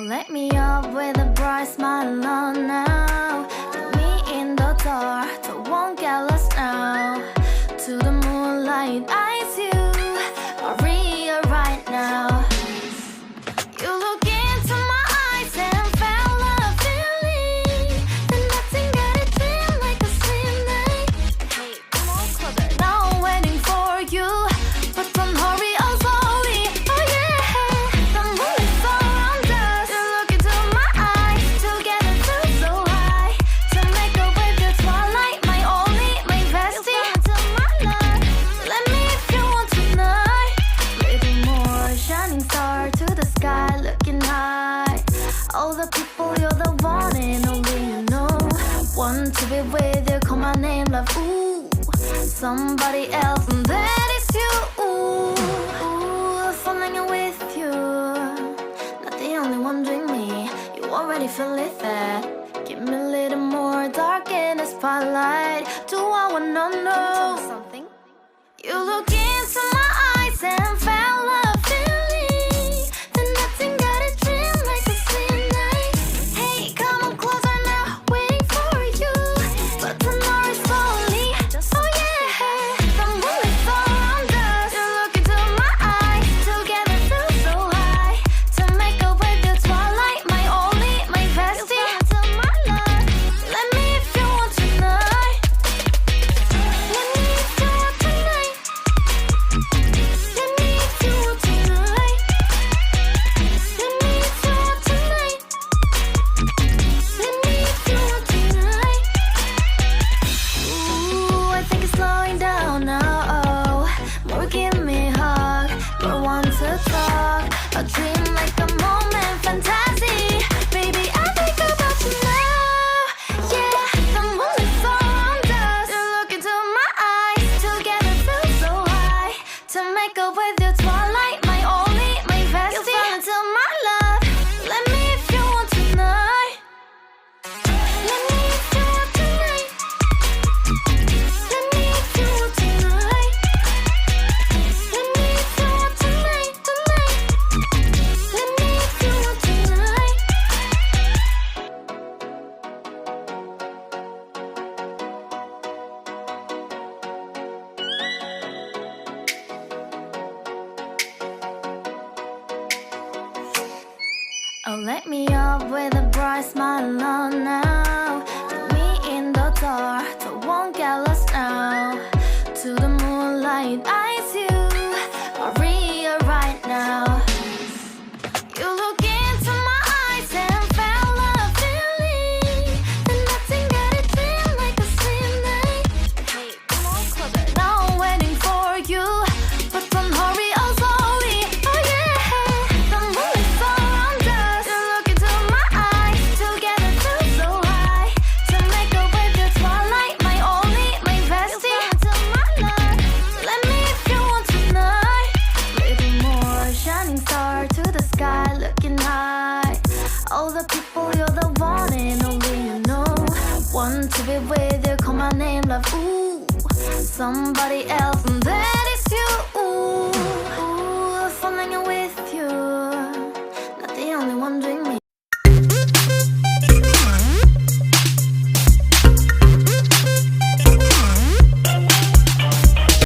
Let me up with a bright smile on now. Put me in the dark, so won't get lost now. To the moonlight, eyes you are real right now. You look into my eyes and felt a feeling that nothing got it feel like a slim night. Hey, come on, closer. Now I'm waiting for you, but don't hurry, oh slowly. Oh yeah, the moon is around us. You look into my eyes, together feel so high. To make a wave, the twilight, my only, my bestie. To my love, let me if you want tonight. Little more shining star to the sky, looking high. All the people, you're the one and only you know. Want to be with you, call my name, love. Ooh, somebody else, and that is you. Ooh, falling in with you. Not the only one doing me. You already feel it there. Give me a little more dark in the spotlight. Do I wanna know something? You look into my eyes and felt a feeling that nothing got a dream like a slim night. Hey, come on closer now, waiting for you, but tonight is slowly. Oh yeah, the moon is around us. You look into my eyes, together feel so high. To make a wave, the twilight, my only, my bestie. To my love, let me if you want tonight. Let me if you want tonight. Let me if you want tonight. Let me if you want tonight. Let me if you want tonight. Ooh, I think it's slowing down now. Oh, more give me a hug, more want to talk. A dream like a moment, fantasy. Baby, I think about you now. Yeah, the moon is around us. You look into my eyes, together feel so high. To make a with the twilight, my only, my bestie. You fell into my love. Let me if you want tonight. Let me if you want tonight. Let me if you want tonight. Let me if you want tonight, tonight. Let me if you want tonight. Oh, let me up with a bright smile on now. Put me in the dark, so won't get lost now. To the moonlight, eyes you are real right now. You look into my eyes and felt a feeling that nothing got it feel like a slim night. Hey, come on, closer. Now I'm waiting for you, but don't hurry, oh slowly. Oh yeah, the moon is around us. You look into my eyes, together feel so high. To make a wave, the twilight, my only, my bestie. To my love, let me if you want tonight. Little more shining star to the sky, looking high. All the people, you're the one and only you know. Want to be with you, call my name, love. Ooh, somebody else, and